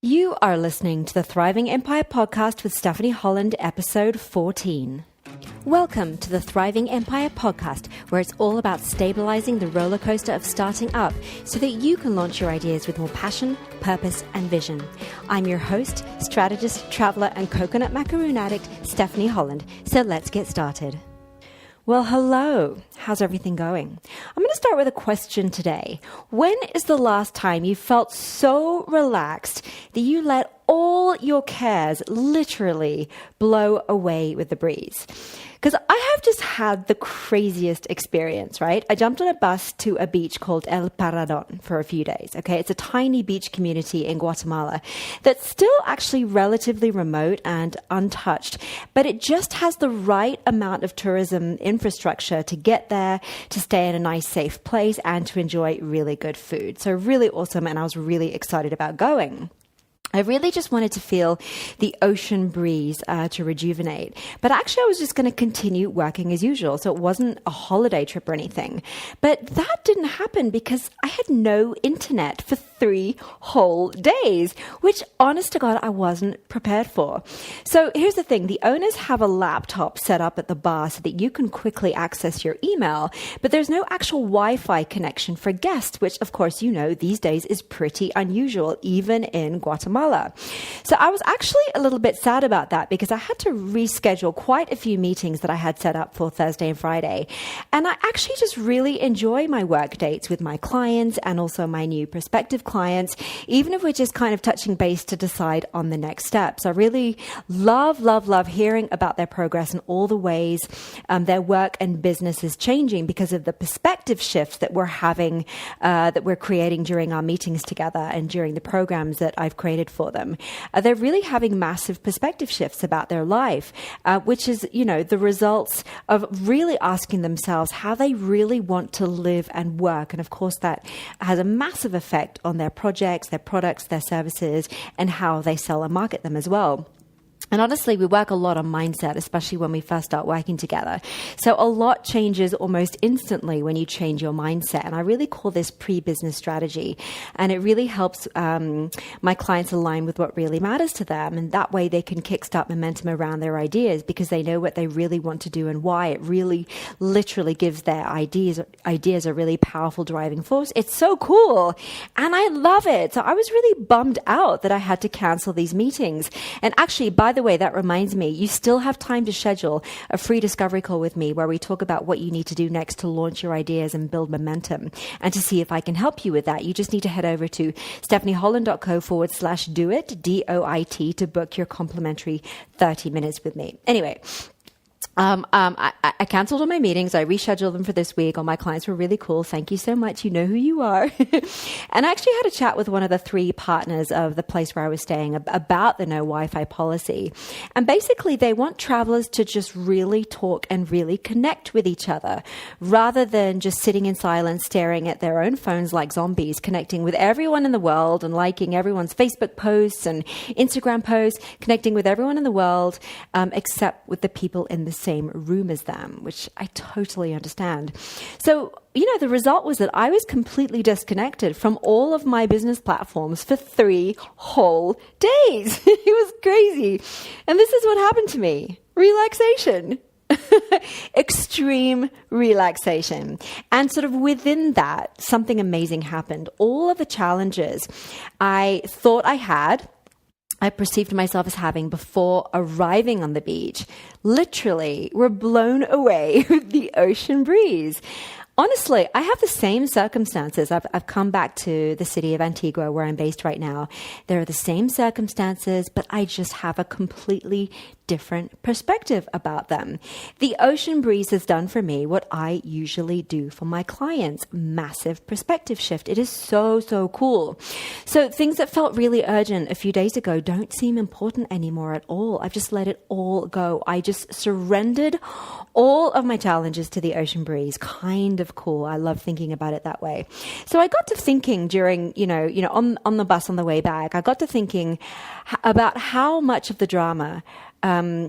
You are listening to the Thriving Empire podcast with Stephanie Holland, episode 14. Welcome to the Thriving Empire podcast, where it's all about stabilizing the roller coaster of starting up so that you can launch your ideas with more passion, purpose, and vision. I'm your host, strategist, traveler, and coconut macaroon addict, Stephanie Holland. So let's get started. Well, hello. How's everything going? I'm going to start with a question today. When is the last time you felt so relaxed that you let all your cares literally blow away with the breeze? Because I have just had the craziest experience, right? I jumped on a bus to a beach called El Paradón for a few days, okay? It's a tiny beach community in Guatemala that's still actually relatively remote and untouched, but it just has the right amount of tourism infrastructure to get there, to stay in a nice, safe place, and to enjoy really good food. So really awesome, and I was really excited about going. I really just wanted to feel the ocean breeze to rejuvenate. But actually, I was just going to continue working as usual. So it wasn't a holiday trip or anything. But that didn't happen because I had no internet for 3 whole days, which, honest to God, I wasn't prepared for. So here's the thing. The owners have a laptop set up at the bar so that you can quickly access your email. But there's no actual Wi-Fi connection for guests, which, of course, you know, these days is pretty unusual, even in Guatemala. So I was actually a little bit sad about that because I had to reschedule quite a few meetings that I had set up for Thursday and Friday. And I actually just really enjoy my work dates with my clients and also my new prospective clients, even if we're just kind of touching base to decide on the next steps. I really love hearing about their progress and all the ways their work and business is changing because of the perspective shift that we're having, that we're creating during our meetings together and during the programs that I've created for them. They're really having massive perspective shifts about their life, which is, you know, the results of really asking themselves how they really want to live and work. And of course, that has a massive effect on their projects, their products, their services, and how they sell and market them as well. And honestly, we work a lot on mindset, especially when we first start working together. So a lot changes almost instantly when you change your mindset. And I really call this pre-business strategy. And it really helps my clients align with what really matters to them. And that way they can kickstart momentum around their ideas because they know what they really want to do and why. It really literally gives their ideas a really powerful driving force. It's so cool. And I love it. So I was really bummed out that I had to cancel these meetings. And actually, by the way, that reminds me, you still have time to schedule a free discovery call with me where we talk about what you need to do next to launch your ideas and build momentum. And to see if I can help you with that, you just need to head over to stephanieholland.co/doit, DOIT, to book your complimentary 30 minutes with me. Anyway, I canceled all my meetings. I rescheduled them for this week. All my clients were really cool. Thank you so much. You know who you are. And I actually had a chat with one of the 3 partners of the place where I was staying about the no Wi-Fi policy. And basically, they want travelers to just really talk and really connect with each other rather than just sitting in silence, staring at their own phones like zombies, connecting with everyone in the world and liking everyone's Facebook posts and Instagram posts, connecting with everyone in the world, except with the people in the same room as them, which I totally understand. So, you know, the result was that I was completely disconnected from all of my business platforms for 3 whole days. It was crazy. And this is what happened to me. Relaxation. Extreme relaxation. And sort of within that, something amazing happened. All of the challenges I thought I perceived myself as having before arriving on the beach, literally were blown away with the ocean breeze. Honestly, I have the same circumstances. I've come back to the city of Antigua where I'm based right now. There are the same circumstances, but I just have a completely different perspective about them. The ocean breeze has done for me what I usually do for my clients. Massive perspective shift. It is so, so cool. So things that felt really urgent a few days ago don't seem important anymore at all. I've just let it all go. I just surrendered all of my challenges to the ocean breeze. Kind of cool. I love thinking about it that way. So I got to thinking during, on the bus on the way back, I got to thinking about how much of the drama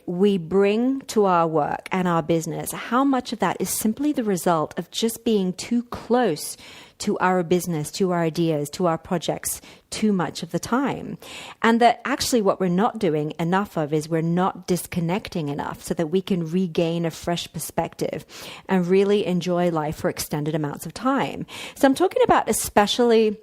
we bring to our work and our business, how much of that is simply the result of just being too close to our business, to our ideas, to our projects too much of the time. And that actually what we're not doing enough of is we're not disconnecting enough so that we can regain a fresh perspective and really enjoy life for extended amounts of time. So I'm talking about especially,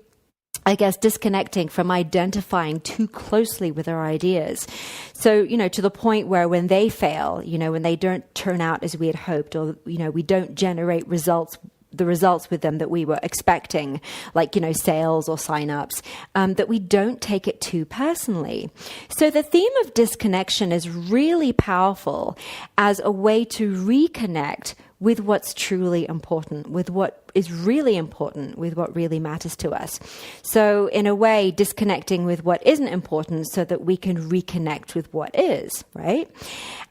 I guess, disconnecting from identifying too closely with our ideas. So, to the point where when they fail, when they don't turn out as we had hoped, or, we don't generate the results with them that we were expecting, like, sales or signups, that we don't take it too personally. So the theme of disconnection is really powerful as a way to reconnect with what's truly important, with what is really important, with what really matters to us. So in a way, disconnecting with what isn't important so that we can reconnect with what is, right?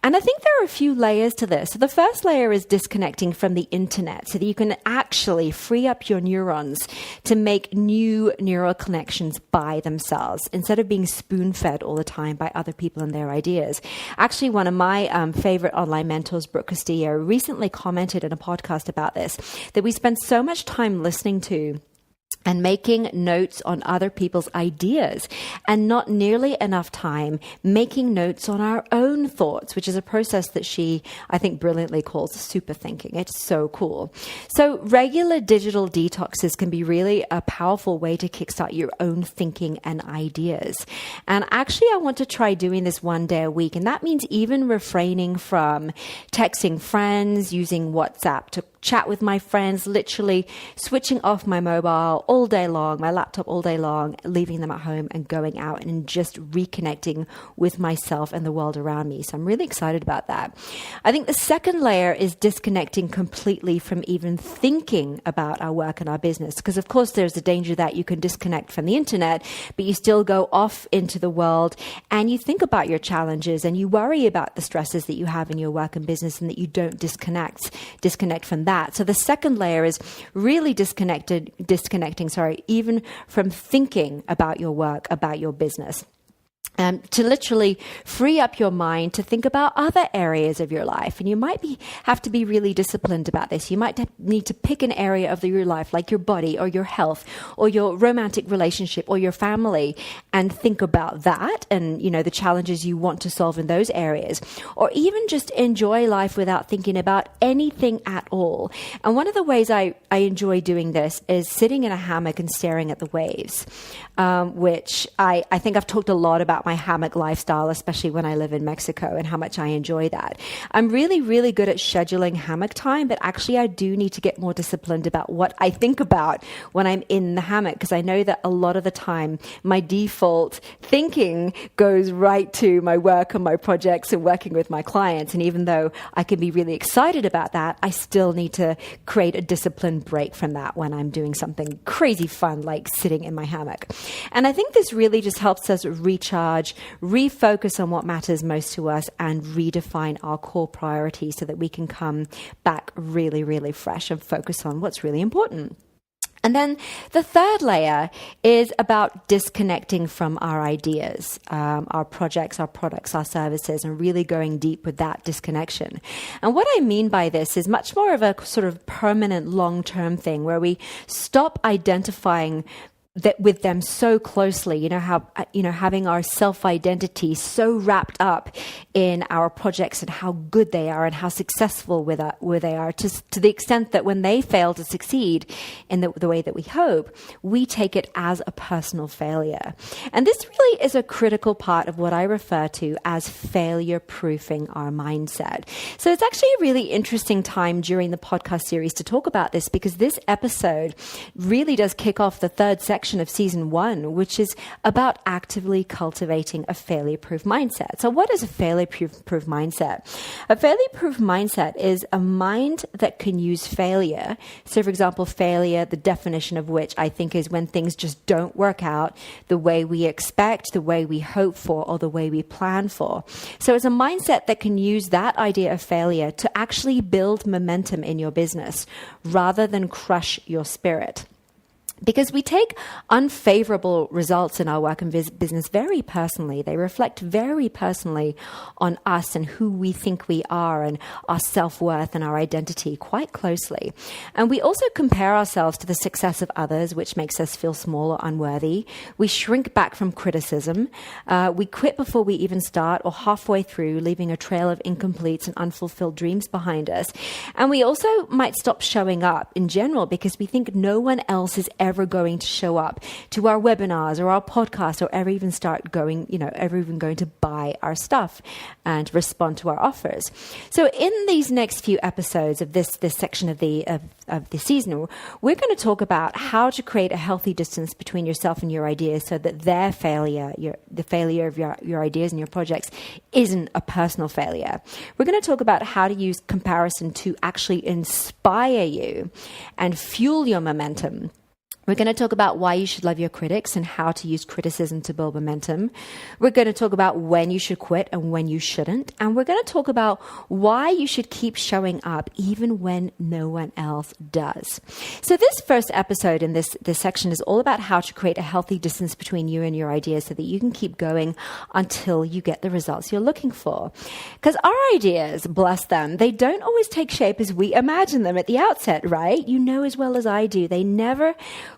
And I think there are a few layers to this. So the first layer is disconnecting from the internet so that you can actually free up your neurons to make new neural connections by themselves instead of being spoon-fed all the time by other people and their ideas. Actually, one of my favorite online mentors, Brooke Castillo, recently commented in a podcast about this, that we spend so much time listening to and making notes on other people's ideas and not nearly enough time making notes on our own thoughts, which is a process that she, I think, brilliantly calls super thinking. It's so cool. So regular digital detoxes can be really a powerful way to kickstart your own thinking and ideas. And actually, I want to try doing this one day a week. And that means even refraining from texting friends, using WhatsApp to chat with my friends, literally switching off my mobile all day long, my laptop all day long, leaving them at home and going out and just reconnecting with myself and the world around me. So I'm really excited about that. I think the second layer is disconnecting completely from even thinking about our work and our business. Because of course there's a danger that you can disconnect from the internet, but you still go off into the world and you think about your challenges and you worry about the stresses that you have in your work and business, and that you don't disconnect from that. So the second layer is really disconnecting, even from thinking about your work, about your business. To literally free up your mind to think about other areas of your life. And you might have to be really disciplined about this. You might need to pick an area of your life, like your body or your health or your romantic relationship or your family, and think about that and, the challenges you want to solve in those areas. Or even just enjoy life without thinking about anything at all. And one of the ways I enjoy doing this is sitting in a hammock and staring at the waves, which I think I've talked a lot about my hammock lifestyle, especially when I live in Mexico, and how much I enjoy that. I'm really, really good at scheduling hammock time, but actually I do need to get more disciplined about what I think about when I'm in the hammock, because I know that a lot of the time my default thinking goes right to my work and my projects and working with my clients. And even though I can be really excited about that, I still need to create a disciplined break from that when I'm doing something crazy fun like sitting in my hammock. And I think this really just helps us recharge, refocus on what matters most to us, and redefine our core priorities so that we can come back really, really fresh and focus on what's really important. And then the third layer is about disconnecting from our ideas, our projects, our products, our services, and really going deep with that disconnection. And what I mean by this is much more of a sort of permanent long-term thing where we stop identifying that with them so closely, having our self-identity so wrapped up in our projects and how good they are and how successful where they are, to the extent that when they fail to succeed in the way that we hope, we take it as a personal failure. And this really is a critical part of what I refer to as failure-proofing our mindset. So it's actually a really interesting time during the podcast series to talk about this, because this episode really does kick off the third section of season 1, which is about actively cultivating a failure-proof mindset. So what is a failure-proof mindset? A failure-proof mindset is a mind that can use failure. So for example, failure, the definition of which I think is when things just don't work out the way we expect, the way we hope for, or the way we plan for. So it's a mindset that can use that idea of failure to actually build momentum in your business rather than crush your spirit. Because we take unfavorable results in our work and business very personally. They reflect very personally on us and who we think we are and our self-worth and our identity quite closely. And we also compare ourselves to the success of others, which makes us feel small or unworthy. We shrink back from criticism. We quit before we even start or halfway through, leaving a trail of incompletes and unfulfilled dreams behind us. And we also might stop showing up in general because we think no one else is ever going to show up to our webinars or our podcasts or ever even going to buy our stuff and respond to our offers. So in these next few episodes of this section of the season, we're going to talk about how to create a healthy distance between yourself and your ideas so that their failure, the failure of your ideas and your projects, isn't a personal failure. We're going to talk about how to use comparison to actually inspire you and fuel your momentum. We're going to talk about why you should love your critics and how to use criticism to build momentum. We're going to talk about when you should quit and when you shouldn't. And we're going to talk about why you should keep showing up even when no one else does. So this first episode in this section is all about how to create a healthy distance between you and your ideas so that you can keep going until you get the results you're looking for. Because our ideas, bless them, they don't always take shape as we imagine them at the outset, right? You know as well as I do, they never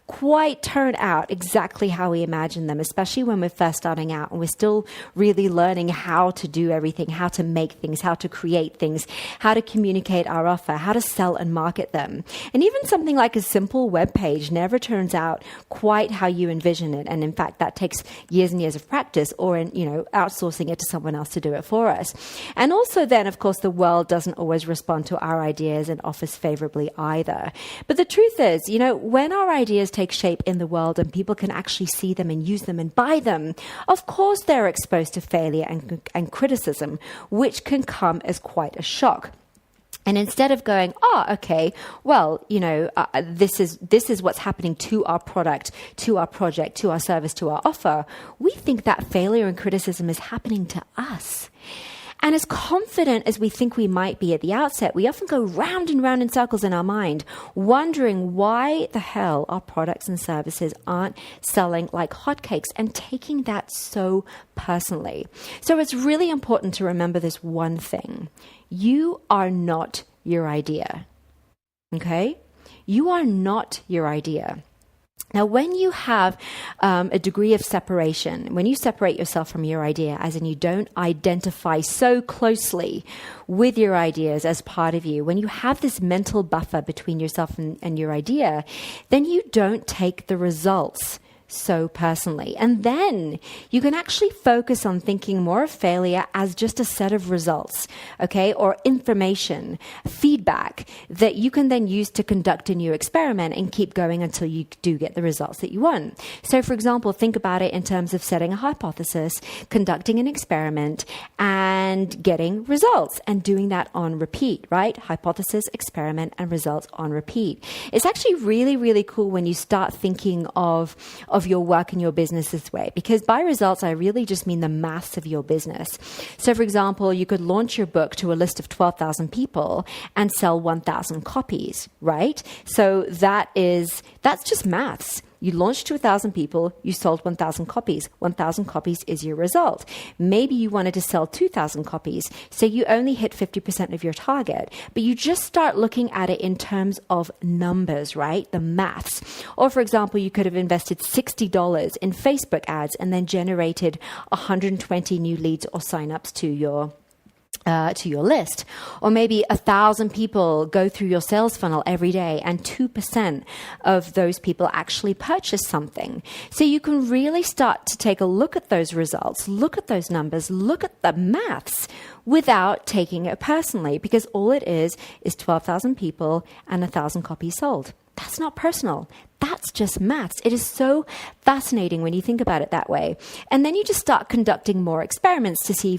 quite turn out exactly how we imagine them, especially when we're first starting out and we're still really learning how to do everything, how to make things, how to create things, how to communicate our offer, how to sell and market them. And even something like a simple web page never turns out quite how you envision it. And in fact, that takes years and years of practice or outsourcing it to someone else to do it for us. And also then, of course, the world doesn't always respond to our ideas and offers favorably either. But the truth is, when our ideas take shape in the world and people can actually see them and use them and buy them, of course they're exposed to failure and criticism, which can come as quite a shock. And instead of going, okay, well, this is what's happening to our product, to our project, to our service, to our offer, we think that failure and criticism is happening to us. And as confident as we think we might be at the outset, we often go round and round in circles in our mind, wondering why the hell our products and services aren't selling like hotcakes and taking that so personally. So it's really important to remember this one thing. You are not your idea. Okay? You are not your idea. Now, when you have a degree of separation, when you separate yourself from your idea, as in you don't identify so closely with your ideas as part of you, when you have this mental buffer between yourself and your idea, then you don't take the results so personally. And then you can actually focus on thinking more of failure as just a set of results, okay, or information, feedback that you can then use to conduct a new experiment and keep going until you do get the results that you want. So for example, think about it in terms of setting a hypothesis, conducting an experiment, and getting results and doing that on repeat, right? Hypothesis, experiment, and results on repeat. It's actually really, really cool when you start thinking of your work and your business this way, because by results, I really just mean the maths of your business. So for example, you could launch your book to a list of 12,000 people and sell 1,000 copies, right? So that's just maths. You launched to 1,000 people, you sold 1,000 copies. 1,000 copies is your result. Maybe you wanted to sell 2,000 copies, so you only hit 50% of your target. But you just start looking at it in terms of numbers, right? The maths. Or for example, you could have invested $60 in Facebook ads and then generated 120 new leads or signups to your list. Or maybe 1,000 people go through your sales funnel every day and 2% of those people actually purchase something. So you can really start to take a look at those results, look at those numbers, look at the maths without taking it personally, because all it is 12,000 people and 1,000 copies sold. That's not personal. That's just maths. It is so fascinating when you think about it that way. And then you just start conducting more experiments to see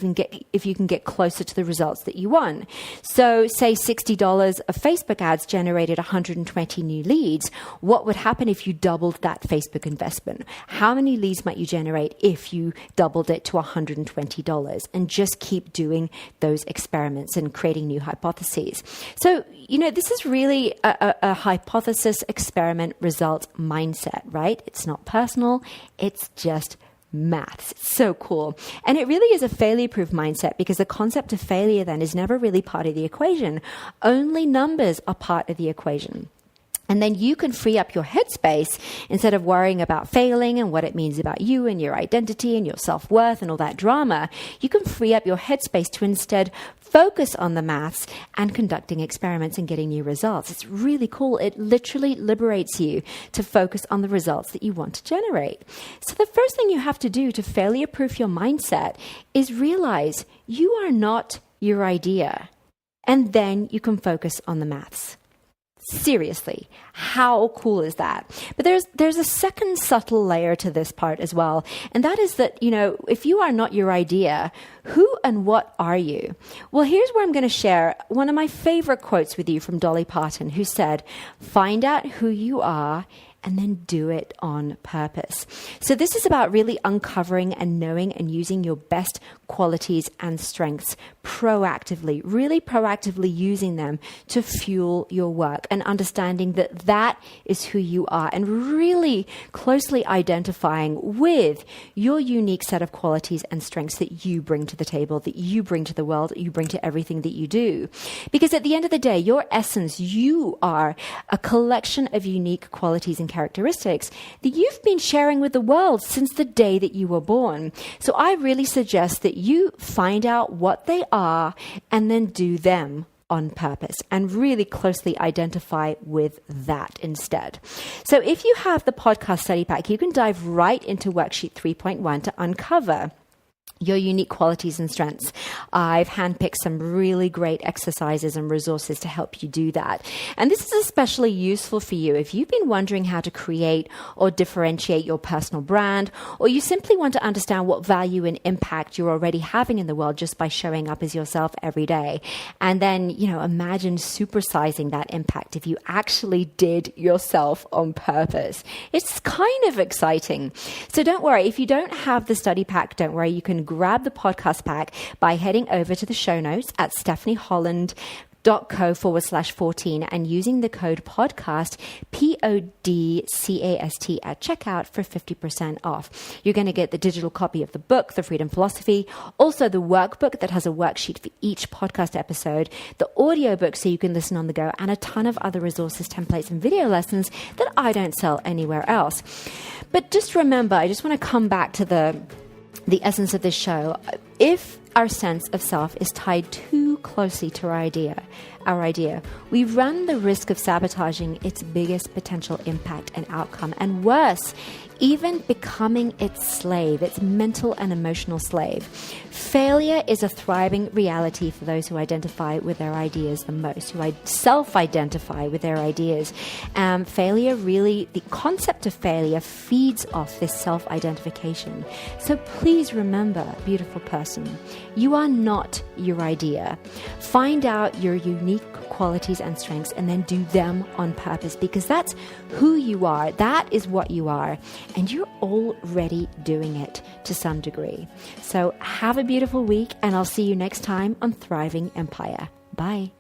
if you can get closer to the results that you want. So say $60 of Facebook ads generated 120 new leads. What would happen if you doubled that Facebook investment? How many leads might you generate if you doubled it to $120? And just keep doing those experiments and creating new hypotheses. So, this is really a hypothesis experiment result result mindset, right? It's not personal. It's just maths. It's so cool. And it really is a failure-proof mindset because the concept of failure then is never really part of the equation. Only numbers are part of the equation. And then you can free up your headspace instead of worrying about failing and what it means about you and your identity and your self-worth and all that drama. You can free up your headspace to instead focus on the maths and conducting experiments and getting new results. It's really cool. It literally liberates you to focus on the results that you want to generate. So the first thing you have to do to failure-proof your mindset is realize you are not your idea. And then you can focus on the maths. Seriously, how cool is that? But there's a second subtle layer to this part as well. And that is that, if you are not your idea, who and what are you? Well, here's where I'm going to share one of my favorite quotes with you from Dolly Parton, who said, "Find out who you are and then do it on purpose." So this is about really uncovering and knowing and using your best qualities and strengths proactively, really proactively using them to fuel your work and understanding that that is who you are and really closely identifying with your unique set of qualities and strengths that you bring to the table, that you bring to the world, that you bring to everything that you do. Because at the end of the day, your essence, you are a collection of unique qualities and characteristics that you've been sharing with the world since the day that you were born. So I really suggest that you find out what they are and then do them on purpose and really closely identify with that instead. So if you have the podcast study pack, you can dive right into worksheet 3.1 to uncover your unique qualities and strengths. I've handpicked some really great exercises and resources to help you do that. And this is especially useful for you if you've been wondering how to create or differentiate your personal brand, or you simply want to understand what value and impact you're already having in the world just by showing up as yourself every day. And then, imagine supersizing that impact if you actually did yourself on purpose. It's kind of exciting. So don't worry, if you don't have the study pack, don't worry, you can grab the podcast pack by heading over to the show notes at stephanieholland.co/14 and using the code podcast, PODCAST at checkout for 50% off. You're going to get the digital copy of the book, The Freedom Philosophy, also the workbook that has a worksheet for each podcast episode, the audiobook so you can listen on the go, and a ton of other resources, templates, and video lessons that I don't sell anywhere else. But just remember, I just want to come back to the essence of this show. If our sense of self is tied too closely to our idea, we run the risk of sabotaging its biggest potential impact and outcome. And worse, even becoming its slave, its mental and emotional slave. Failure is a thriving reality for those who identify with their ideas the most, who self-identify with their ideas. Failure really, the concept of failure feeds off this self-identification. So please remember, beautiful person, you are not your idea. Find out your unique qualities and strengths and then do them on purpose, because that's who you are. That is what you are. And you're already doing it to some degree. So have a beautiful week, and I'll see you next time on Thriving Empire. Bye.